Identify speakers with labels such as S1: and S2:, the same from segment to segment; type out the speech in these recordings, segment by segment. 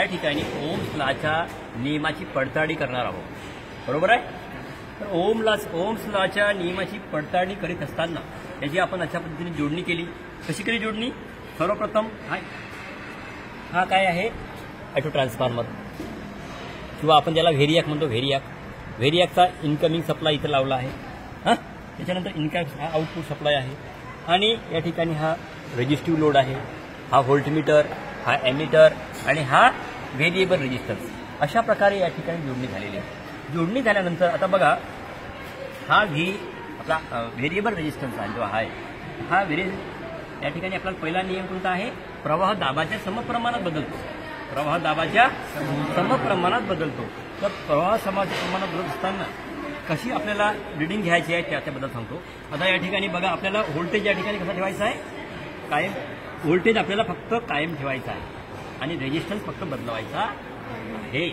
S1: या ठिकाणी ओम्स लॉच्या नियमाची पडताळणी करणार आहोत, बरोबर आहे. तर ओम्स लॉच्या नियमाची पडताळणी करीत असताना याची आपण अशा पद्धतीने जोडणी केली. कशी केली जोडणी? सर्वप्रथम हा काय आहे, ऑटो ट्रान्सफॉर्मर किंवा आपण ज्याला व्हेरियाक म्हणतो, व्हेरियाकचा इनकमिंग सप्लाय इथं लावला आहे. त्याच्यानंतर इनकमिंग हा आउटपुट सप्लाय आहे आणि या ठिकाणी हा रेजिस्टिव्ह लोड आहे, हा व्होल्टमीटर, हा एमिटर आणि हा व्हेरिएबल रेजिस्टन्स. अशा प्रकारे या ठिकाणी जोडणी झालेली आहे. जोडणी झाल्यानंतर आता बघा, हा आपला व्हेरिएबल रेजिस्टन्स आहे जो आहे, हा या ठिकाणी आपला पहिला नियम कोणता आहे? प्रवाह दाबाच्या समप्रमाणात बदलतो. प्रवाह दाबाच्या समप्रमाणात बदलतो. तर प्रवाह समप्रमाणात बदलत असताना कशी आपल्याला रिडिंग घ्यायची आहे त्याच्याबद्दल सांगतो. आता या ठिकाणी बघा, आपल्याला व्होल्टेज या ठिकाणी कसा ठेवायचा आहे? कायम. व्होल्टेज आपल्याला फक्त कायम ठेवायचा आहे आणि रेजिस्टन्स फक्त बदलवायचा आहे.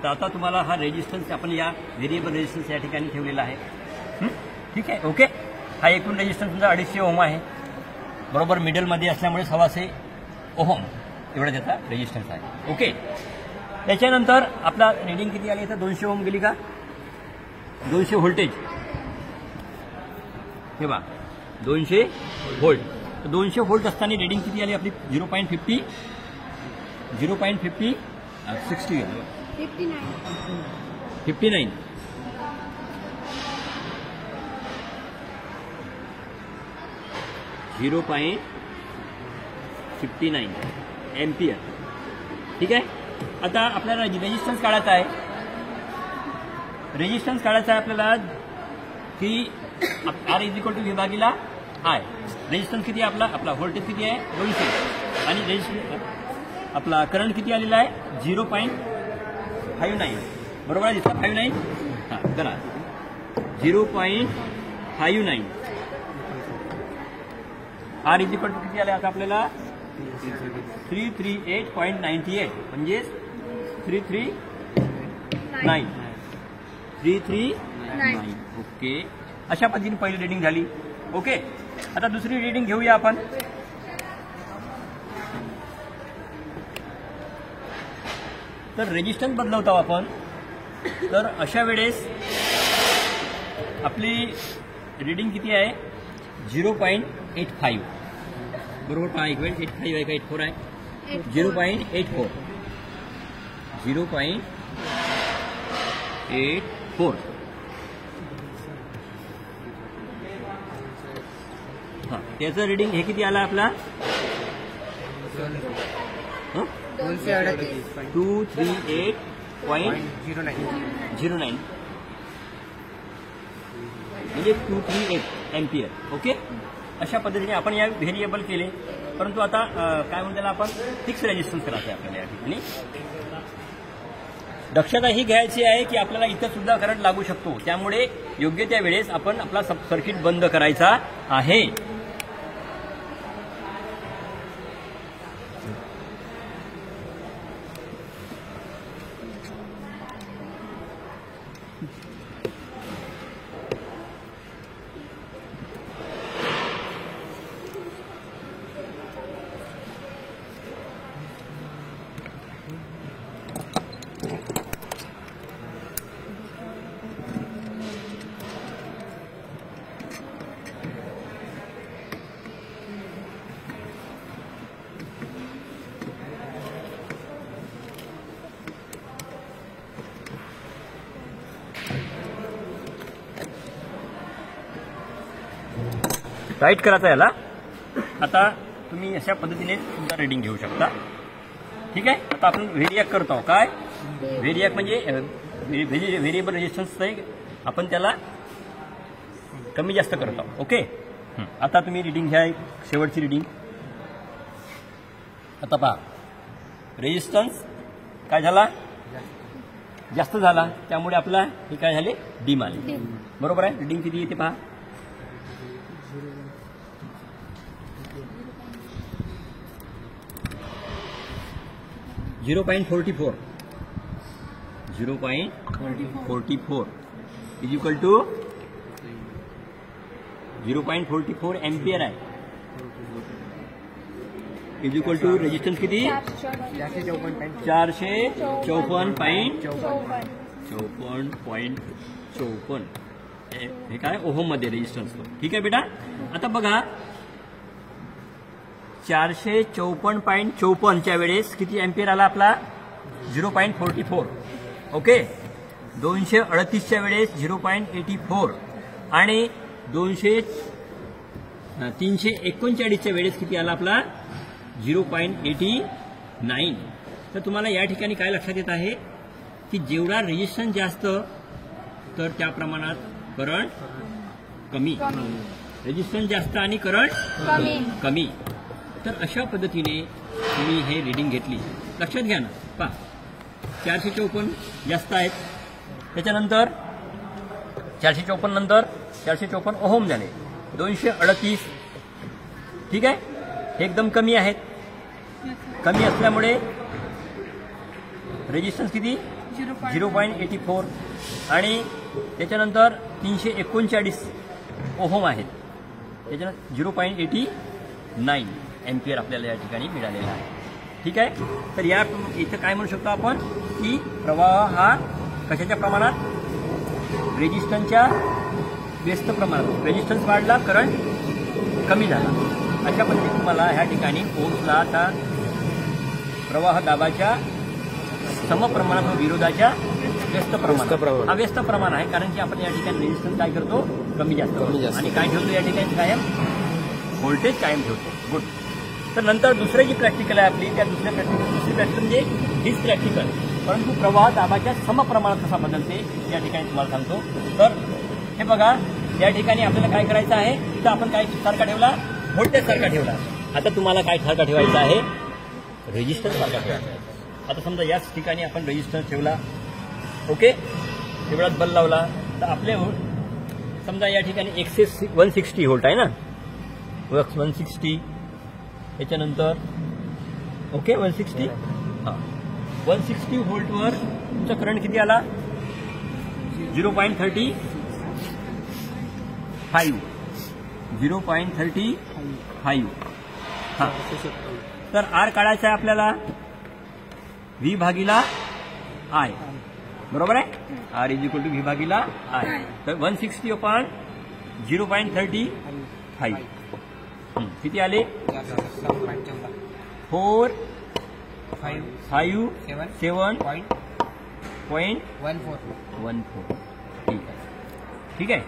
S1: तर आता तुम्हाला हा रेजिस्टन्स आपण या व्हेरिएबल रेजिस्टन्स या ठिकाणी ठेवलेला आहे. ठीक आहे, ओके. हा एकूण रेजिस्टन्स तुमचा 250 ओम आहे, बरोबर. मिडलमध्ये असल्यामुळे 125 ओहम एवढा त्याचा रेजिस्टन्स आहे, ओके. त्याच्यानंतर आपला रिडिंग किती आली? तर 200 ओम गेली का? 200 व्होल्टेज हे बा, 200 व्होल्ट. 200 व्होल्ट असताना रिडिंग किती आली आपली? 0.50 0.50 60 59 0.59 एम्पियर. ठीक आहे. आता आपल्याला रेजिस्टन्स काढायचा आहे. रेजिस्टन्स काढायचा आहे आपल्याला की R = V भागिला I. रेजिस्टन्स किती आहे आपला व्होल्टेज किती आहे? 200 आणि आपला करंट किती आलेला आहे? 0.59, बरोबर आहे. दिसला 59? हां, करा 0.59. R = किती आले आता आपल्याला? 338.98 म्हणजे 339. ओके. अशा पद्धतीने पहिली रिडिंग झाली, ओके. आता दुसरी रिडिंग घेऊया आपण. तर रेजिस्टन्स बदलवतो आपण. तर अशा वेळेस आपली रिडिंग किती आहे? 0.85, बरोबर. पहा, एक वेळ 85 आहे का 84 आहे? 0.84 हां. त्याचं रिडिंग हे किती आला आपला? 238.09 म्हणजे 238 एम्पियर, ओके. अशा पद्धतीने आपण या व्हेरिएबल केले. परंतु आता काय म्हणतो त्याला आपण? फिक्स रेजिस्टन्स करायचं आहे आपल्याला या ठिकाणी. दक्षता ही घ्यायची आहे की आपल्याला इथं सुद्धा करंट लागू शकतो, त्यामुळे योग्य त्या वेळेस आपण आपला सर्किट बंद करायचा आहे. राईट करायचा याला. आता तुम्ही अशा पद्धतीने तुमचा रिडिंग घेऊ शकता. ठीक आहे. आता आपण व्हेरियाक करतो. काय व्हेरियाक म्हणजे व्हेरिएबल रेजिस्टन्स आपण त्याला कमी जास्त करतो, ओके. आता तुम्ही रिडिंग घ्या, शेवटची रिडिंग. आता पहा, रेजिस्टन्स काय झाला? जास्त झाला, त्यामुळे आपला हे काय झाले? डीम आले, बरोबर आहे. रिडिंग किती येते पहा? 0.44 इज इक्वल टू 0.44 एम्पियर आहे. इज इक्वल टू रेजिस्टन्स किती 454.54. हे काय ओहम मध्ये रेजिस्टन्स. ठीक आहे बेटा. आता बघा 454.54च्या वेळेस किती एम्पियर आला आपला 0.44. ओके. 238च्या वेळेस 0.84 आणि 339च्या वेळेस किती आला आपला 0.89. तर तुम्हाला या ठिकाणी काय लक्षात येत आहे की जेवढा रेजिस्टन्स जास्त तर त्या प्रमाणात करंट कमी. रेजिस्टन्स जास्त आणि करंट कमी. तर अशा पद्धतीने तुम्ही हे रीडिंग घेतली. लक्षात घ्या ना. पहा 454 जास्त आहेत. त्याच्यानंतर 454 नंतर 454 ओहम झाले. 238. ठीक आहे. हे एकदम कमी आहेत. कमी असल्यामुळे रेजिस्टन्स किती 0.84 आणि त्याच्यानंतर 339 ओहम आहेत. त्याच्यानंतर 0.89 एम्पियर आपल्याला या ठिकाणी मिळालेला आहे. ठीक आहे. तर या इथं काय म्हणू शकतो आपण की प्रवाह हा कशाच्या प्रमाणात रेजिस्टन्सच्या व्यस्त प्रमाणात. रेजिस्टन्स वाढला करंट कमी झाला. अशा पद्धतीने तुम्हाला ह्या ठिकाणी ओम्सला आता प्रवाह दाबाच्या समप्रमाणात व विरोधाच्या व्यस्त प्रमाणात. हा व्यस्त प्रमाण आहे कारण की आपण या ठिकाणी रेजिस्टन्स काय करतो कमी जास्त आणि काय ठेवतो या ठिकाणी कायम व्होल्टेज कायम ठेवतो. गुड. तर नंतर दुसरी जी प्रॅक्टिकल आहे आपली त्या दुसरी प्रॅक्टिकल म्हणजे हीच प्रॅक्टिकल परंतु प्रवाह दाबाच्या समप्रमाणात कसा बदलते या ठिकाणी तुम्हाला सांगतो. तर हे बघा या ठिकाणी आपल्याला काय करायचं आहे तर आपण काय सारखा ठेवला व्होल्टेज सारखा ठेवला. आता तुम्हाला काय सारखा ठेवायचा आहे रेजिस्टन्स सारखा ठेवायचा आहे. आता समजा याच ठिकाणी आपण रेजिस्टन्स ठेवला. ओके. तेवढाच बल लावला तर आपले समजा या ठिकाणी 160 व्होल्ट आहे ना 160. त्याच्यानंतर ओके 160 हां 160 व्होल्टवर तुमचा करंट किती आला 0.35 हां. तर आर काढायचा आहे आपल्याला व्ही भागीला आय. बरोबर आहे. R is equal to V भागीला आय. तर 160/0.35 किती आले 457.14. ठीक आहे.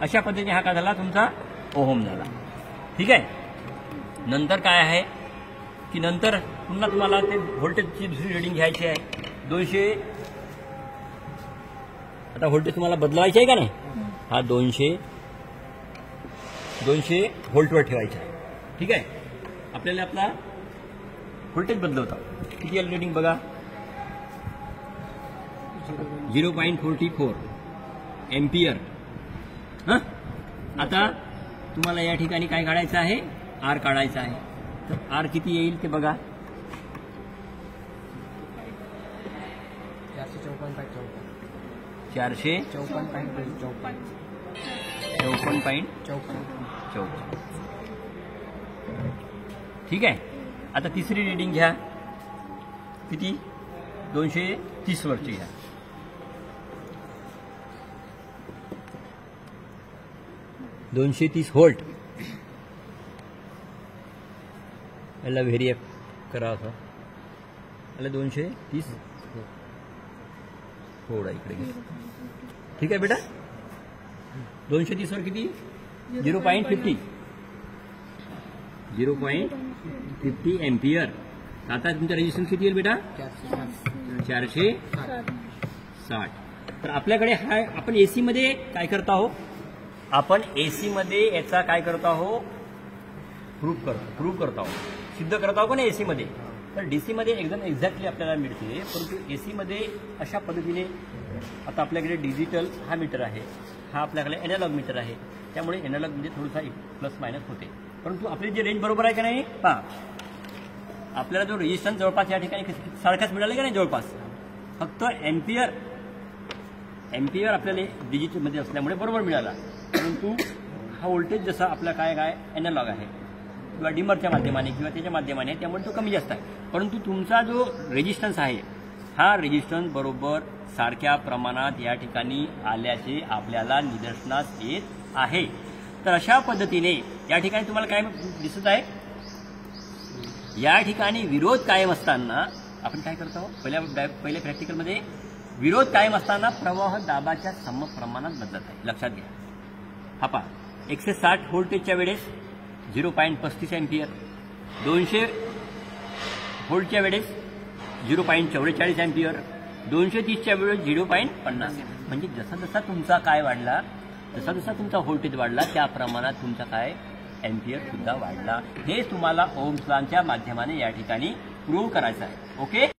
S1: अशा पद्धतीने हा काय झाला तुमचा ओहम झाला. ठीक आहे. नंतर काय आहे की नंतर पुन्हा तुम्हाला ते व्होल्टेजची दुसरी रिडिंग घ्यायची आहे 200. आता व्होल्टेज तुम्हाला बदलवायचे आहे का नाही. हा 200 व्होल्टवर ठेवायचा आहे. ठीक आहे. आपल्याला आपला व्होल्टेज बदलवता किती आली रिडिंग बघा 0.44 एम्पियर. हां. आता तुम्हाला या ठिकाणी काय काढायचं आहे आर काढायचा आहे. तर आर किती येईल ते बघा 454.54. ठीक आहे. आता तिसरी रिडिंग घ्या किती 230 वरची घ्या. 230 व्होल्ट. याला व्हेरिएट करा असं याला 230 थोडा इकडे घ्या. ठीक आहे बेटा. 230 वर किती 0.50 एम्पियर. आता तुमचा रेजिस्टन्स किती येईल बेटा 460. तर आपल्याकडे हा आपण एसी मध्ये काय करत आहोत आपण एसी मध्ये याचा काय करत आहोत प्रूव्ह करत आहोत सिद्ध करत आहोत का नाही एसी मध्ये. तर डीसी मध्ये एकदम एक्झॅक्टली आपल्याला मिळते परंतु एसी मध्ये अशा पद्धतीने आता आपल्याकडे डिजिटल हा मीटर आहे हा आपल्याकडे एनालॉग मीटर आहे त्यामुळे एनालॉग म्हणजे थोडासा प्लस मायनस होते परंतु आपली जी रेंज बरोबर आहे का नाही पहा आपल्याला जो रेजिस्टन्स जवळपास या ठिकाणी सारखाच मिळाला का नाही जवळपास फक्त एम्पियर आपल्याला डिजिटलमध्ये असल्यामुळे बरोबर मिळाला परंतु हा व्होल्टेज जसा आपला काय एनालॉग आहे किंवा डिमरच्या माध्यमाने किंवा त्याच्या माध्यमाने, त्यामुळे तो कमी जास्त आहे. परंतु तुमचा जो रेजिस्टन्स आहे हा रेजिस्टन्स बरोबर सारख्या प्रमाणात या ठिकाणी आल्याचे आपल्याला निदर्शनास येत आहे. तर अशा पद्धतीने या ठिकाणी तुम्हाला काय दिसत आहे, या ठिकाणी विरोध कायम असताना आपण काय करतो, पहिल्या प्रॅक्टिकलमध्ये विरोध कायम असताना प्रवाह दाबाच्या समप्रमाणात बदलत आहे. लक्षात घ्या. हा पहा, 160 व्होल्टेजच्या वेळेस 0.35 अँपियर, 200 व्होल्टच्या वेळेस 0.44 अँपियर, 230च्या वेळेस 0.50. म्हणजे जसा जसा तुमचा काय वाढला, जसा जसा तुमचा व्होल्टेज वाढला त्या प्रमाणात तुमचा काय अँपियर सुद्धा वाढला. हे तुम्हाला ओम्स लॉच्या माध्यमाने या ठिकाणी प्रूव्ह करायचं आहे. ओके.